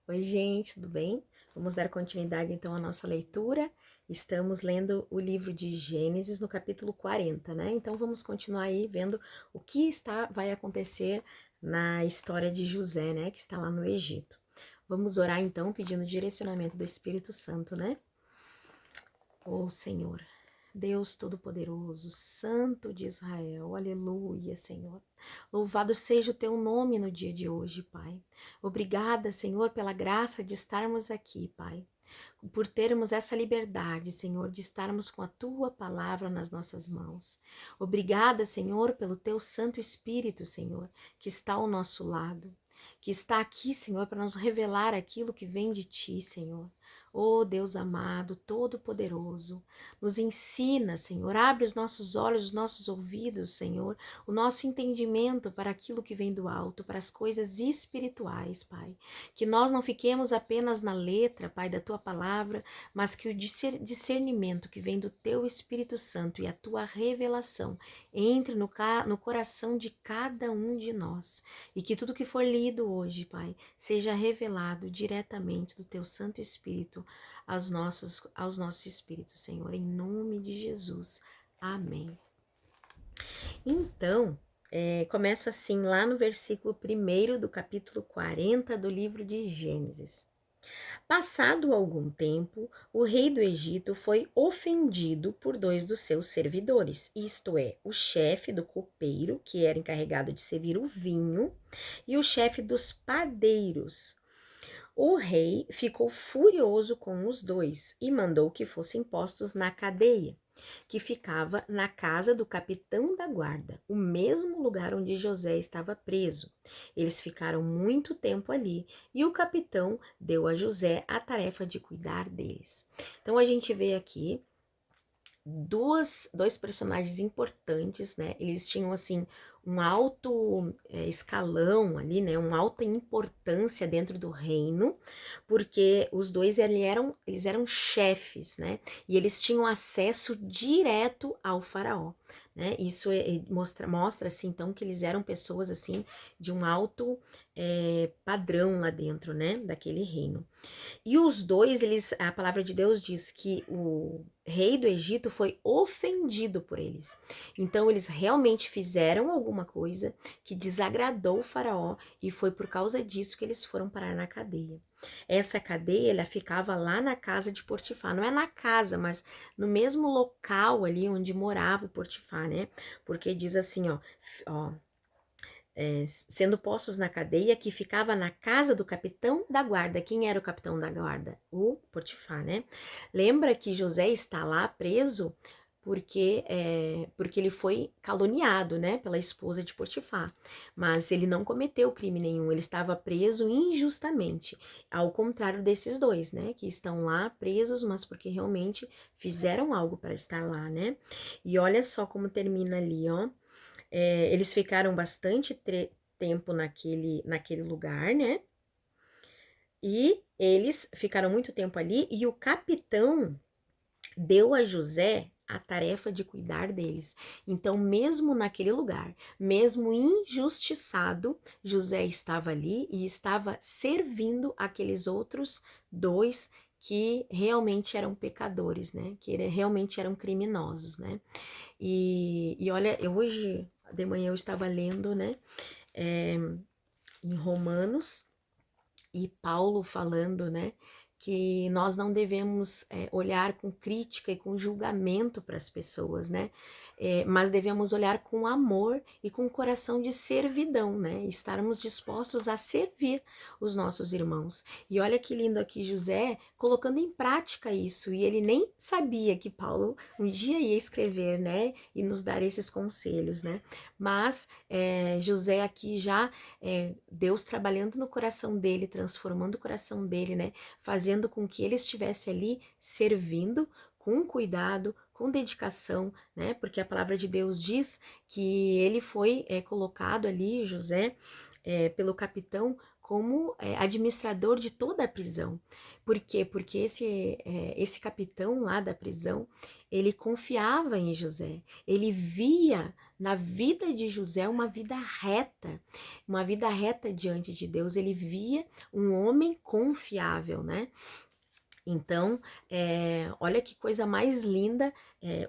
Oi, gente, tudo bem? Vamos dar continuidade então à nossa leitura. Estamos lendo o livro de Gênesis no capítulo 40, né? Então vamos continuar aí vendo o que vai acontecer na história de José, né? Que está lá no Egito. Vamos orar então pedindo direcionamento do Espírito Santo, né? Ô Senhor, Deus Todo-Poderoso, Santo de Israel, aleluia, Senhor. Louvado seja o teu nome no dia de hoje, Pai. Obrigada, Senhor, pela graça de estarmos aqui, Pai. Por termos essa liberdade, Senhor, de estarmos com a tua palavra nas nossas mãos. Obrigada, Senhor, pelo teu Santo Espírito, Senhor, que está ao nosso lado, que está aqui, Senhor, para nos revelar aquilo que vem de ti, Senhor. Oh, Deus amado, todo-poderoso, nos ensina, Senhor, abre os nossos olhos, os nossos ouvidos, Senhor, o nosso entendimento para aquilo que vem do alto, para as coisas espirituais, Pai. Que nós não fiquemos apenas na letra, Pai, da tua palavra, mas que o discernimento que vem do teu Espírito Santo e a tua revelação entre no coração de cada um de nós. E que tudo que for lido hoje, Pai, seja revelado diretamente do teu Santo Espírito aos nossos espíritos, Senhor, em nome de Jesus. Amém. Então, começa assim lá no versículo 1 do capítulo 40 do livro de Gênesis. Passado algum tempo, o rei do Egito foi ofendido por dois dos seus servidores, isto é, o chefe do copeiro, que era encarregado de servir o vinho, e o chefe dos padeiros. O rei ficou furioso com os dois e mandou que fossem postos na cadeia, que ficava na casa do capitão da guarda, o mesmo lugar onde José estava preso. Eles ficaram muito tempo ali e o capitão deu a José a tarefa de cuidar deles. Então a gente vê aqui dois personagens importantes, né? Eles tinham assim um alto escalão ali, né? Uma alta importância dentro do reino, porque os dois eles eram chefes, né? E eles tinham acesso direto ao faraó, né? Isso mostra assim, então, que eles eram pessoas assim de um alto padrão lá dentro, né? Daquele reino. E os dois, a palavra de Deus diz que o rei do Egito foi ofendido por eles. Então eles realmente fizeram alguma coisa que desagradou o faraó e foi por causa disso que eles foram parar na cadeia. Essa cadeia, ela ficava lá na casa de Potifar. Não é na casa, mas no mesmo local ali onde morava o Potifar, né? Porque diz assim, ó, sendo postos na cadeia que ficava na casa do capitão da guarda. Quem era o capitão da guarda? O Potifar, né? Lembra que José está lá preso porque ele foi caluniado, né, pela esposa de Potifar. Mas ele não cometeu crime nenhum, ele estava preso injustamente, ao contrário desses dois, né, que estão lá presos, mas porque realmente fizeram algo para estar lá, né? E olha só como termina ali, ó. Eles ficaram bastante tempo naquele lugar, né? E eles ficaram muito tempo ali e o capitão deu a José a tarefa de cuidar deles. Então, mesmo naquele lugar, mesmo injustiçado, José estava ali e estava servindo aqueles outros dois que realmente eram pecadores, né? Que realmente eram criminosos, né? E olha, hoje de manhã eu estava lendo, né, em Romanos, e Paulo falando, né, que nós não devemos olhar com crítica e com julgamento para as pessoas, né, mas devemos olhar com amor e com coração de servidão, né, estarmos dispostos a servir os nossos irmãos. E olha que lindo aqui José colocando em prática isso, e ele nem sabia que Paulo um dia ia escrever, né, e nos dar esses conselhos, né, mas José aqui já, Deus trabalhando no coração dele, transformando o coração dele, né, fazendo com que ele estivesse ali servindo com cuidado, com dedicação, né, porque a palavra de Deus diz que ele foi colocado ali, José, pelo capitão, como administrador de toda a prisão. Por quê? Porque esse capitão lá da prisão, ele confiava em José, ele via na vida de José uma vida reta diante de Deus, ele via um homem confiável, né? Então, olha que coisa mais linda,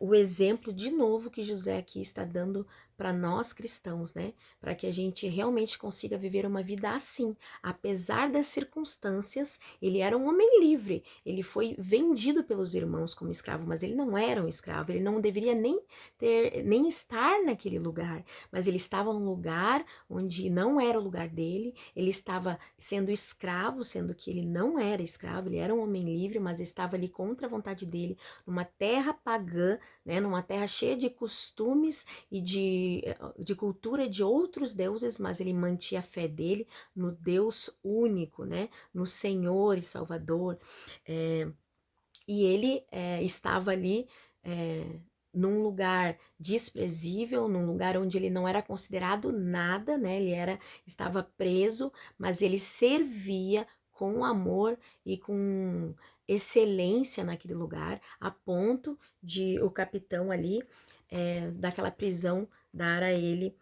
o exemplo de novo que José aqui está dando para nós cristãos, né? Para que a gente realmente consiga viver uma vida assim. Apesar das circunstâncias, ele era um homem livre, ele foi vendido pelos irmãos como escravo, mas ele não era um escravo, ele não deveria nem estar naquele lugar, mas ele estava num lugar onde não era o lugar dele, ele estava sendo escravo, sendo que ele não era escravo, ele era um homem livre, mas estava ali contra a vontade dele, numa terra pagã, né, numa terra cheia de costumes e de cultura de outros deuses, mas ele mantinha a fé dele no Deus único, né, no Senhor e Salvador, e ele estava ali num lugar desprezível, num lugar onde ele não era considerado nada, né? Estava preso, mas ele servia com amor e com excelência naquele lugar, a ponto de o capitão ali daquela prisão dar a ele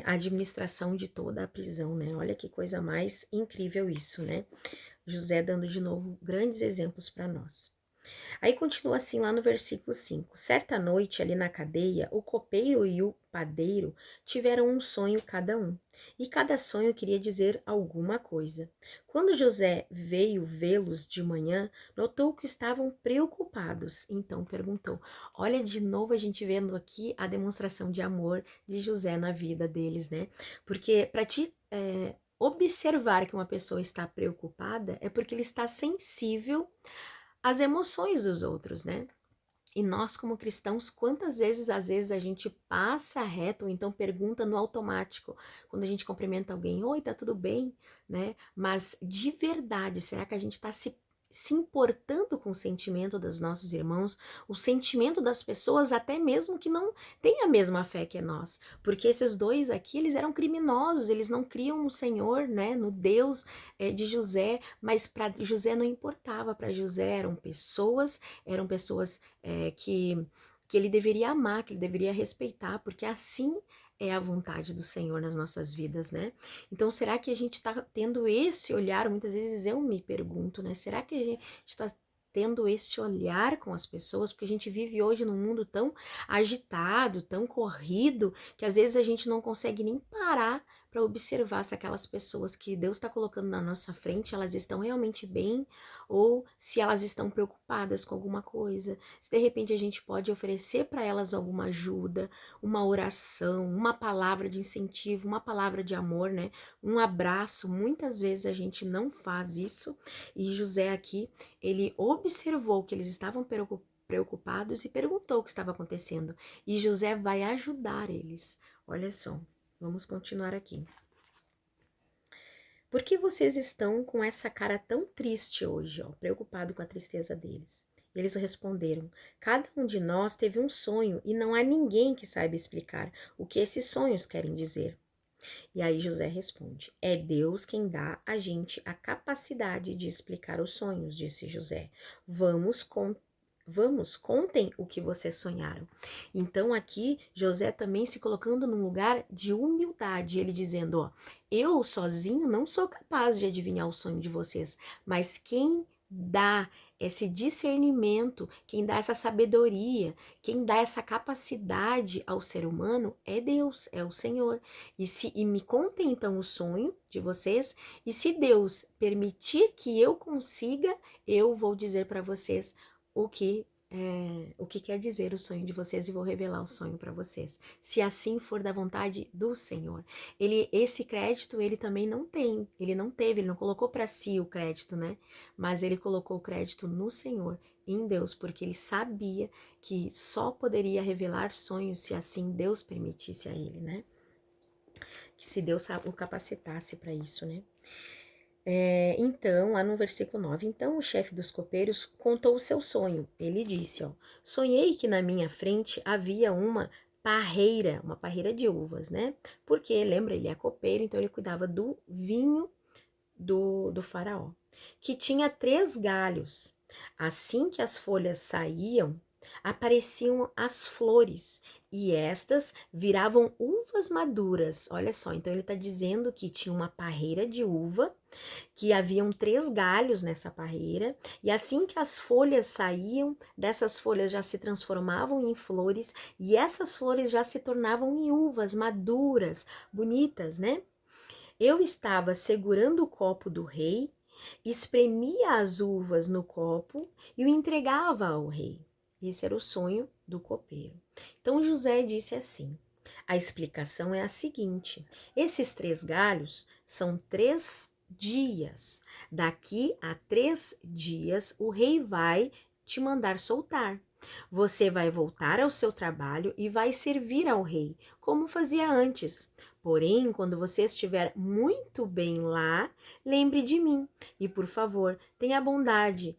a administração de toda a prisão, né? Olha que coisa mais incrível isso, né? José dando de novo grandes exemplos para nós. Aí continua assim lá no versículo 5. Certa noite, ali na cadeia, o copeiro e o padeiro tiveram um sonho cada um, e cada sonho queria dizer alguma coisa. Quando José veio vê-los de manhã, notou que estavam preocupados. Então perguntou. Olha de novo a gente vendo aqui a demonstração de amor de José na vida deles, né? Porque para ti observar que uma pessoa está preocupada é porque ele está sensível as emoções dos outros, né? E nós, como cristãos, quantas vezes, às vezes, a gente passa reto ou então pergunta no automático, quando a gente cumprimenta alguém, oi, tá tudo bem, né? Mas de verdade, será que a gente está se importando com o sentimento dos nossos irmãos, o sentimento das pessoas, até mesmo que não têm a mesma fé que nós? Porque esses dois aqui, eles eram criminosos, eles não criam no Senhor, né? No Deus de José, mas para José não importava, para José eram pessoas que ele deveria amar, que ele deveria respeitar, porque assim é a vontade do Senhor nas nossas vidas, né? Então, será que a gente está tendo esse olhar? Muitas vezes eu me pergunto, né? Será que a gente está tendo esse olhar com as pessoas? Porque a gente vive hoje num mundo tão agitado, tão corrido, que às vezes a gente não consegue nem parar para observar se aquelas pessoas que Deus está colocando na nossa frente, elas estão realmente bem ou se elas estão preocupadas com alguma coisa. Se de repente a gente pode oferecer para elas alguma ajuda, uma oração, uma palavra de incentivo, uma palavra de amor, né? Um abraço. Muitas vezes a gente não faz isso. E José aqui, ele observou que eles estavam preocupados e perguntou o que estava acontecendo. E José vai ajudar eles. Olha só. Vamos continuar aqui. Por que vocês estão com essa cara tão triste hoje, ó, preocupado com a tristeza deles? Eles responderam: cada um de nós teve um sonho e não há ninguém que saiba explicar o que esses sonhos querem dizer. E aí José responde: é Deus quem dá a gente a capacidade de explicar os sonhos, disse José. Vamos, contem o que vocês sonharam. Então aqui José também se colocando num lugar de humildade, ele dizendo, ó, eu sozinho não sou capaz de adivinhar o sonho de vocês, mas quem dá esse discernimento, quem dá essa sabedoria, quem dá essa capacidade ao ser humano é Deus, é o Senhor. E me contem então o sonho de vocês, e se Deus permitir que eu consiga, eu vou dizer para vocês o que quer dizer o sonho de vocês e vou revelar o sonho para vocês. Se assim for da vontade do Senhor. Esse crédito ele também não tem, ele não teve, ele não colocou para si o crédito, né? Mas ele colocou o crédito no Senhor, em Deus, porque ele sabia que só poderia revelar sonhos se assim Deus permitisse a ele, né? Que se Deus o capacitasse para isso, né? Então, lá no versículo 9, então o chefe dos copeiros contou o seu sonho. Ele disse, ó, sonhei que na minha frente havia uma parreira de uvas, né? Porque, lembra, ele é copeiro, então ele cuidava do vinho do faraó, que tinha 3 galhos. Assim que as folhas saíam, apareciam as flores, e estas viravam uvas maduras. Olha só, então ele está dizendo que tinha uma parreira de uva, que haviam 3 galhos nessa parreira, e assim que as folhas saíam, dessas folhas já se transformavam em flores, e essas flores já se tornavam em uvas maduras, bonitas, né? Eu estava segurando o copo do rei, espremia as uvas no copo e o entregava ao rei. Esse era o sonho do copeiro. Então José disse assim: a explicação é a seguinte: esses 3 galhos são 3 dias. Daqui a 3 dias o rei vai te mandar soltar. Você vai voltar ao seu trabalho e vai servir ao rei, como fazia antes. Porém, quando você estiver muito bem lá, lembre de mim e, por favor, tenha a bondade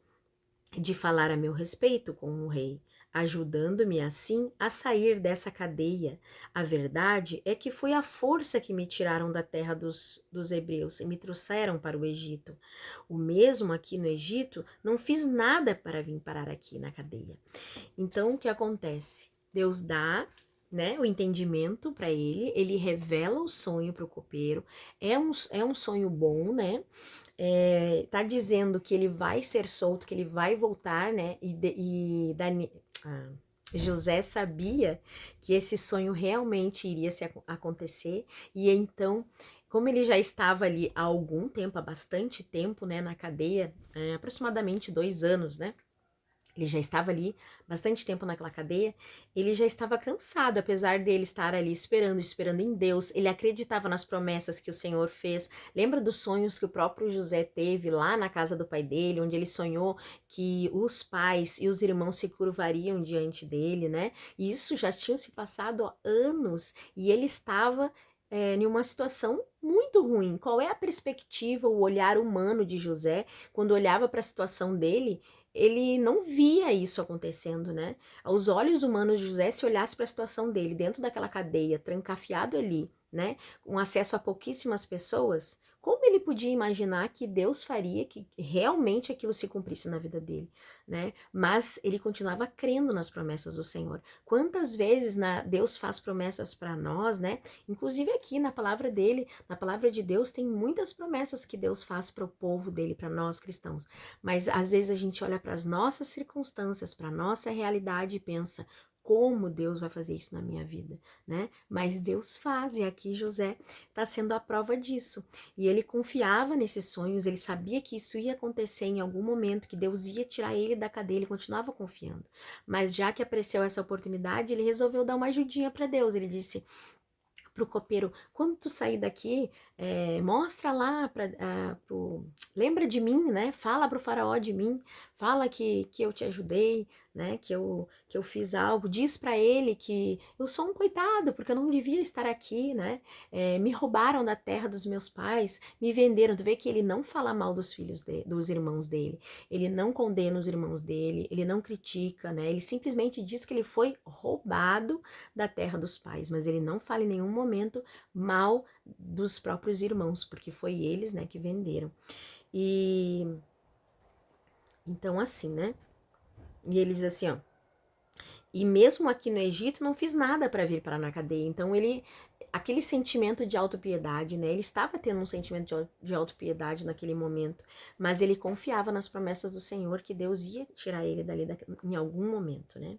de falar a meu respeito com o rei, ajudando-me assim a sair dessa cadeia. A verdade é que foi a força que me tiraram da terra dos hebreus e me trouxeram para o Egito. O mesmo aqui no Egito, não fiz nada para vir parar aqui na cadeia. Então, o que acontece? Deus dá, né, o entendimento para ele revela o sonho para o copeiro, é um sonho bom, né? Tá dizendo que ele vai ser solto, que ele vai voltar, né? José sabia que esse sonho realmente iria se acontecer, e então, como ele já estava ali há algum tempo, há bastante tempo, né, na cadeia, aproximadamente 2 anos, né? Ele já estava ali bastante tempo naquela cadeia, ele já estava cansado, apesar dele estar ali esperando em Deus, ele acreditava nas promessas que o Senhor fez. Lembra dos sonhos que o próprio José teve lá na casa do pai dele, onde ele sonhou que os pais e os irmãos se curvariam diante dele, né? E isso já tinha se passado há anos, e ele estava em uma situação muito ruim. Qual é a perspectiva, o olhar humano de José, quando olhava para a situação dele? Ele não via isso acontecendo, né? Aos olhos humanos de José, se olhasse para a situação dele dentro daquela cadeia, trancafiado ali, né, com acesso a pouquíssimas pessoas, como ele podia imaginar que Deus faria que realmente aquilo se cumprisse na vida dele, né? Mas ele continuava crendo nas promessas do Senhor. Quantas vezes Deus faz promessas para nós, né? Inclusive aqui na palavra dele, na palavra de Deus, tem muitas promessas que Deus faz para o povo dele, para nós cristãos. Mas às vezes a gente olha para as nossas circunstâncias, para a nossa realidade e pensa: como Deus vai fazer isso na minha vida, né? Mas Deus faz, e aqui José está sendo a prova disso. E ele confiava nesses sonhos, ele sabia que isso ia acontecer em algum momento, que Deus ia tirar ele da cadeia, ele continuava confiando. Mas já que apareceu essa oportunidade, ele resolveu dar uma ajudinha para Deus. Ele disse pro copeiro: quando tu sair daqui, mostra lá lembra de mim, né? Fala pro faraó de mim, fala que eu te ajudei, né? Que eu fiz algo, diz para ele que eu sou um coitado, porque eu não devia estar aqui, né? Me roubaram da terra dos meus pais, me venderam. Tu vê que ele não fala mal dos dos irmãos dele, ele não condena os irmãos dele, ele não critica, né? Ele simplesmente diz que ele foi roubado da terra dos pais, mas ele não fala em nenhum momento mal dos próprios irmãos, porque foi eles, né, que venderam. E então assim, né? E ele diz assim, ó: e mesmo aqui no Egito não fiz nada para vir parar na cadeia. Então aquele sentimento de autopiedade, né? Ele estava tendo um sentimento de autopiedade naquele momento, mas ele confiava nas promessas do Senhor, que Deus ia tirar ele dali em algum momento, né?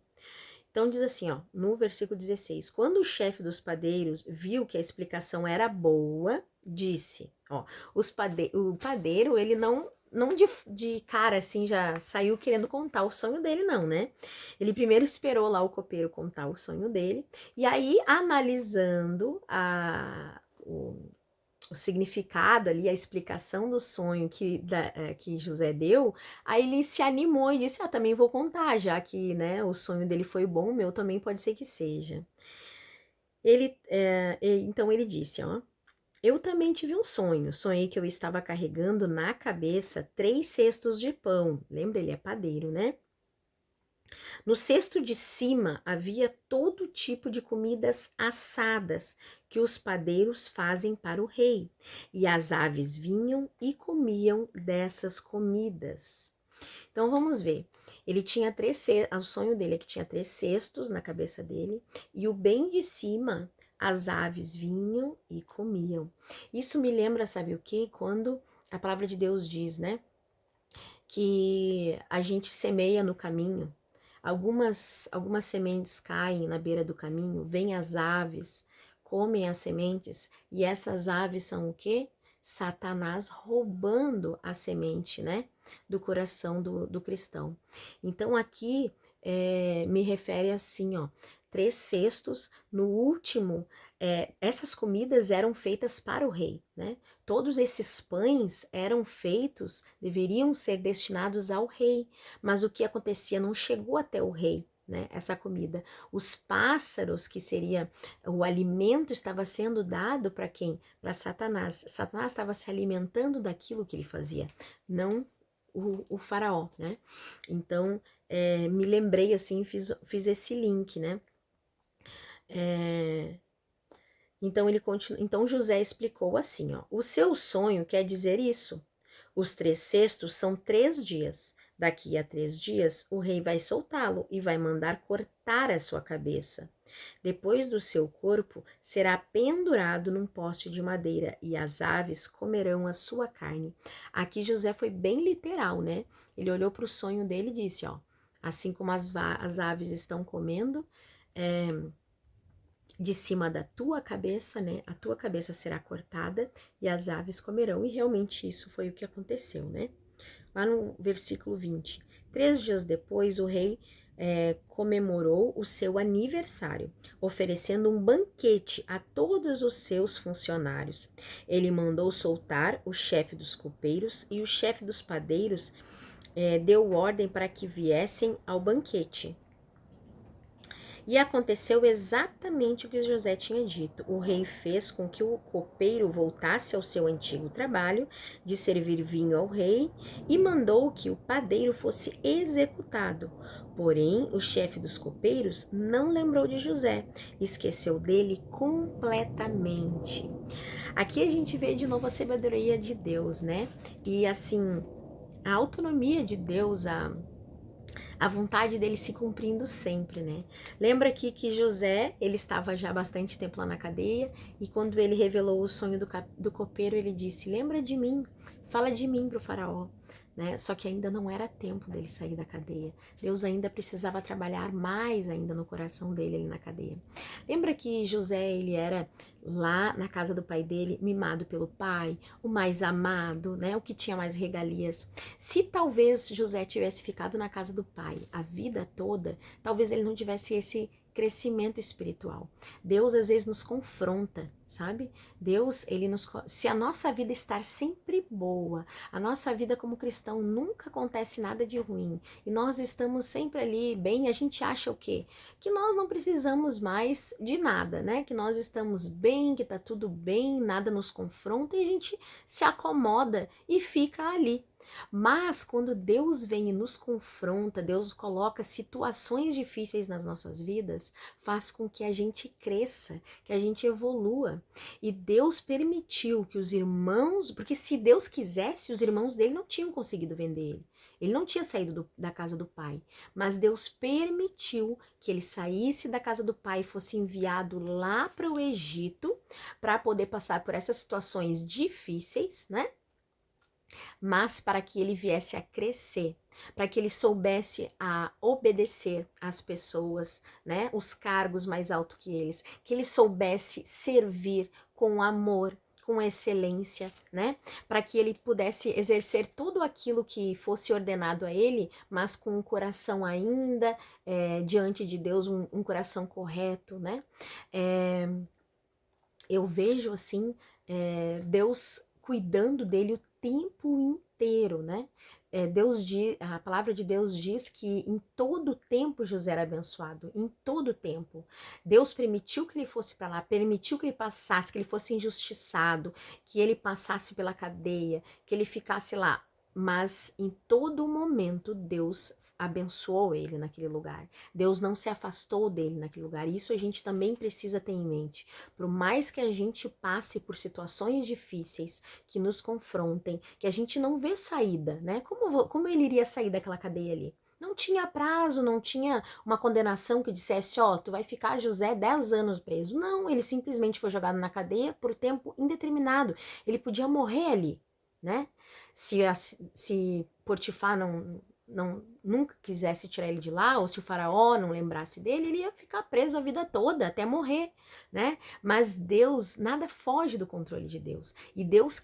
Então diz assim, ó, no versículo 16: quando o chefe dos padeiros viu que a explicação era boa, disse, ó, o padeiro, ele não de cara assim já saiu querendo contar o sonho dele, não, né? Ele primeiro esperou lá o copeiro contar o sonho dele, e aí, analisando o significado ali, a explicação do sonho que José deu, aí ele se animou e disse: também vou contar, já que, né, o sonho dele foi bom, o meu também pode ser que seja. Então ele disse, ó: eu também tive um sonho, sonhei que eu estava carregando na cabeça 3 cestos de pão. Lembra, ele é padeiro, né? No cesto de cima havia todo tipo de comidas assadas que os padeiros fazem para o rei, e as aves vinham e comiam dessas comidas. Então vamos ver. Ele tinha o sonho dele é que tinha 3 cestos na cabeça dele, e o bem de cima as aves vinham e comiam. Isso me lembra, sabe o quê? Quando a palavra de Deus diz, né, que a gente semeia no caminho. Algumas sementes caem na beira do caminho, vêm as aves, comem as sementes, e essas aves são o quê? Satanás roubando a semente, né? Do coração do cristão. Então aqui me refere assim, ó, 3 cestos, no último, essas comidas eram feitas para o rei, né? Todos esses pães eram feitos, deveriam ser destinados ao rei, mas o que acontecia não chegou até o rei, né? Essa comida. Os pássaros, que seria o alimento, estava sendo dado para quem? Para Satanás. Satanás estava se alimentando daquilo que ele fazia, não o faraó, né? Então, me lembrei assim, fiz esse link, né? Então José explicou assim, ó: o seu sonho quer dizer isso. Os 3 cestos são 3 dias. Daqui a 3 dias, o rei vai soltá-lo e vai mandar cortar a sua cabeça. Depois do seu corpo será pendurado num poste de madeira e as aves comerão a sua carne. Aqui José foi bem literal, né? Ele olhou para o sonho dele e disse, ó: assim como as aves estão comendo, é, de cima da tua cabeça, né? A tua cabeça será cortada e as aves comerão. E realmente isso foi o que aconteceu, né? Lá no versículo 20. 3 dias depois, o rei comemorou o seu aniversário, oferecendo um banquete a todos os seus funcionários. Ele mandou soltar o chefe dos copeiros e o chefe dos padeiros deu ordem para que viessem ao banquete. E aconteceu exatamente o que José tinha dito. O rei fez com que o copeiro voltasse ao seu antigo trabalho de servir vinho ao rei e mandou que o padeiro fosse executado. Porém, o chefe dos copeiros não lembrou de José, esqueceu dele completamente. Aqui a gente vê de novo a sabedoria de Deus, né? E assim, a autonomia de Deus, a vontade dele se cumprindo sempre, né? Lembra aqui que José, ele estava já há bastante tempo lá na cadeia, e quando ele revelou o sonho do copeiro, ele disse, lembra de mim, fala de mim para o faraó, né? Só que ainda não era tempo dele sair da cadeia. Deus ainda precisava trabalhar mais ainda no coração dele ali na cadeia. Lembra que José, ele era lá na casa do pai dele, mimado pelo pai, o mais amado, né? O que tinha mais regalias. Se talvez José tivesse ficado na casa do pai a vida toda, talvez ele não tivesse esse crescimento espiritual. Deus às vezes nos confronta, sabe? Deus, se a nossa vida estar sempre boa, a nossa vida como cristão nunca acontece nada de ruim, e nós estamos sempre ali bem, a gente acha o quê? Que nós não precisamos mais de nada, né? Que nós estamos bem, que tá tudo bem, nada nos confronta e a gente se acomoda e fica ali. Mas quando Deus vem e nos confronta, Deus coloca situações difíceis nas nossas vidas, faz com que a gente cresça, que a gente evolua. E Deus permitiu que os irmãos, porque se Deus quisesse, os irmãos dele não tinham conseguido vender ele. Ele não tinha saído da casa do pai, mas Deus permitiu que ele saísse da casa do pai e fosse enviado lá para o Egito para poder passar por essas situações difíceis, né? Mas para que ele viesse a crescer, para que ele soubesse a obedecer às pessoas, né, os cargos mais altos que ele soubesse servir com amor, com excelência, né, para que ele pudesse exercer tudo aquilo que fosse ordenado a ele, mas com um coração ainda diante de Deus, um coração correto, né. Eu vejo assim Deus cuidando dele o tempo inteiro, né? A palavra de Deus diz que em todo tempo José era abençoado, em todo tempo. Deus permitiu que ele fosse para lá, permitiu que ele passasse, que ele fosse injustiçado, que ele passasse pela cadeia, que ele ficasse lá. Mas em todo momento Deus abençoou ele naquele lugar. Deus não se afastou dele naquele lugar. Isso a gente também precisa ter em mente. Por mais que a gente passe por situações difíceis, que nos confrontem, que a gente não vê saída, né? Como ele iria sair daquela cadeia ali? Não tinha prazo, não tinha uma condenação que dissesse, ó, tu vai ficar, José, 10 anos preso. Não, ele simplesmente foi jogado na cadeia por tempo indeterminado. Ele podia morrer ali, né? Se Potifar nunca quisesse tirar ele de lá, ou se o faraó não lembrasse dele, ele ia ficar preso a vida toda, até morrer, né? Mas Deus, nada foge do controle de Deus. E Deus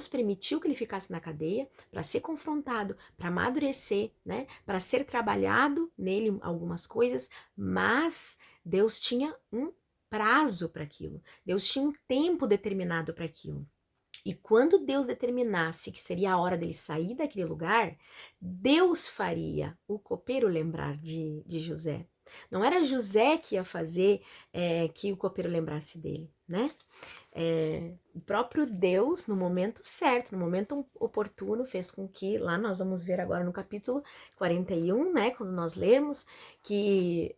permitiu que ele ficasse na cadeia para ser confrontado, para amadurecer, né? Para ser trabalhado nele algumas coisas, mas Deus tinha um prazo para aquilo. Deus tinha um tempo determinado para aquilo. E quando Deus determinasse que seria a hora dele sair daquele lugar, Deus faria o copeiro lembrar de José. Não era José que ia fazer que o copeiro lembrasse dele, né? O próprio Deus, no momento certo, no momento oportuno, fez com que, lá nós vamos ver agora no capítulo 41, né? Quando nós lermos, que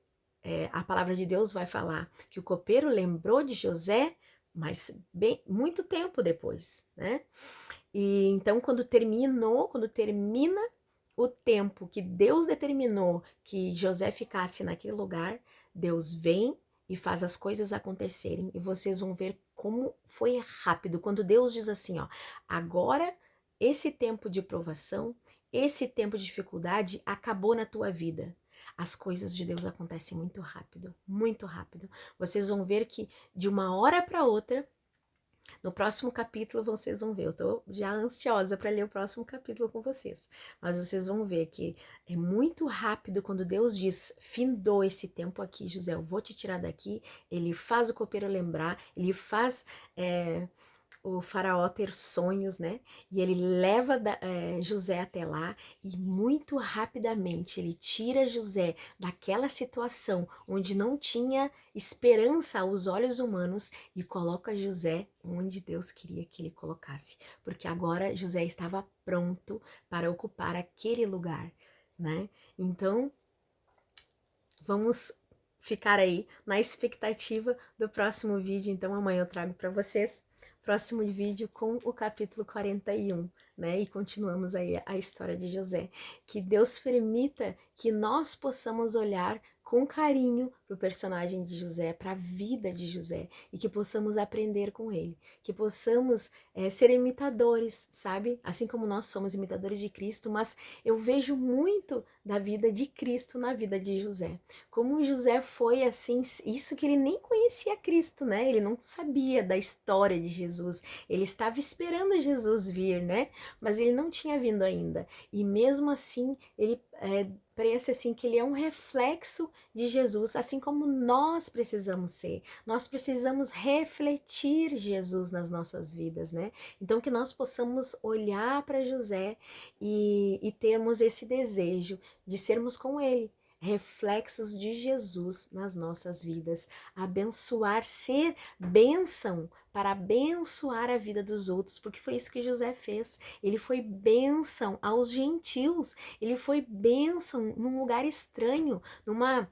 a palavra de Deus vai falar que o copeiro lembrou de José, mas muito tempo depois, né? E então quando termina o tempo que Deus determinou que José ficasse naquele lugar, Deus vem e faz as coisas acontecerem, e vocês vão ver como foi rápido, quando Deus diz assim, ó, agora esse tempo de provação, esse tempo de dificuldade acabou na tua vida. As coisas de Deus acontecem muito rápido, muito rápido. Vocês vão ver que de uma hora para outra, no próximo capítulo vocês vão ver, eu tô já ansiosa para ler o próximo capítulo com vocês, mas vocês vão ver que é muito rápido quando Deus diz, findou esse tempo aqui, José, eu vou te tirar daqui, ele faz o copeiro lembrar, ele faz o faraó ter sonhos, né? E ele leva José até lá e muito rapidamente ele tira José daquela situação onde não tinha esperança aos olhos humanos e coloca José onde Deus queria que ele colocasse, porque agora José estava pronto para ocupar aquele lugar, né? Então, vamos ficar aí na expectativa do próximo vídeo. Então amanhã eu trago para vocês próximo vídeo com o capítulo 41, né? E continuamos aí a história de José. Que Deus permita que nós possamos olhar com carinho para o personagem de José, para a vida de José, e que possamos aprender com ele, que possamos ser imitadores, sabe? Assim como nós somos imitadores de Cristo, mas eu vejo muito da vida de Cristo na vida de José. Como José foi assim, isso que ele nem conhecia Cristo, né? Ele não sabia da história de Jesus. Ele estava esperando Jesus vir, né? Mas ele não tinha vindo ainda. E mesmo assim, ele parece assim que ele é um reflexo de Jesus, assim como nós precisamos ser. Nós precisamos refletir Jesus nas nossas vidas, né? Então que nós possamos olhar para José e termos esse desejo de sermos com ele, reflexos de Jesus nas nossas vidas, abençoar, ser bênção para abençoar a vida dos outros, porque foi isso que José fez. Ele foi bênção aos gentios, ele foi bênção num lugar estranho, numa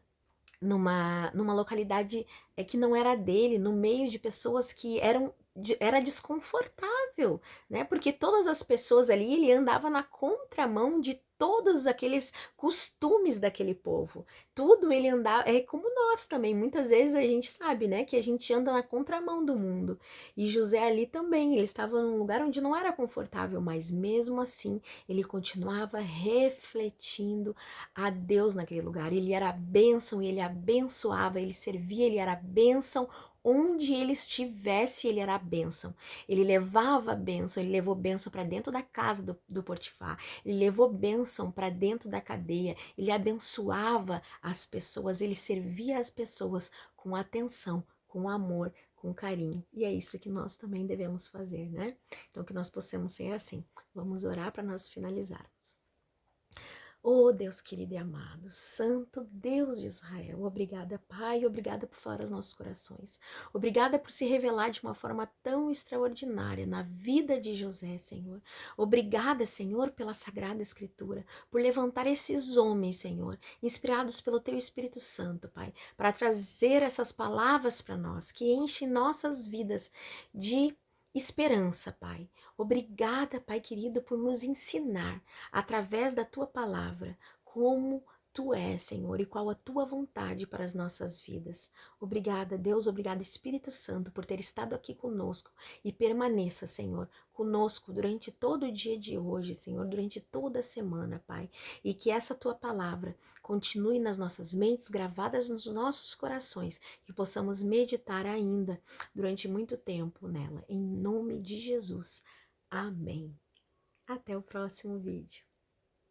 localidade que não era dele, no meio de pessoas que era desconfortável, né? Porque todas as pessoas ali, ele andava na contramão de todos aqueles costumes daquele povo. Tudo ele andava, é como nós também, muitas vezes a gente sabe, né, que a gente anda na contramão do mundo. E José ali também, ele estava num lugar onde não era confortável, mas mesmo assim, ele continuava refletindo a Deus naquele lugar. Ele era a bênção, ele abençoava, ele servia, ele era a bênção. Onde ele estivesse, ele era a bênção. Ele levava a bênção, ele levou bênção para dentro da casa do Potifar, ele levou bênção para dentro da cadeia, ele abençoava as pessoas, ele servia as pessoas com atenção, com amor, com carinho. E é isso que nós também devemos fazer, né? Então que nós possamos ser assim. Vamos orar para nós finalizarmos. Oh, Deus querido e amado, Santo Deus de Israel, obrigada, Pai, obrigada por falar aos nossos corações. Obrigada por se revelar de uma forma tão extraordinária na vida de José, Senhor. Obrigada, Senhor, pela Sagrada Escritura, por levantar esses homens, Senhor, inspirados pelo Teu Espírito Santo, Pai, para trazer essas palavras para nós, que enchem nossas vidas de esperança, Pai. Obrigada, Pai querido, por nos ensinar através da tua palavra, como tu és, Senhor, e qual a tua vontade para as nossas vidas. Obrigada, Deus, obrigada, Espírito Santo, por ter estado aqui conosco e permaneça, Senhor, conosco durante todo o dia de hoje, Senhor, durante toda a semana, Pai, e que essa tua palavra continue nas nossas mentes, gravadas nos nossos corações, que possamos meditar ainda durante muito tempo nela, em nome de Jesus. Amém. Até o próximo vídeo.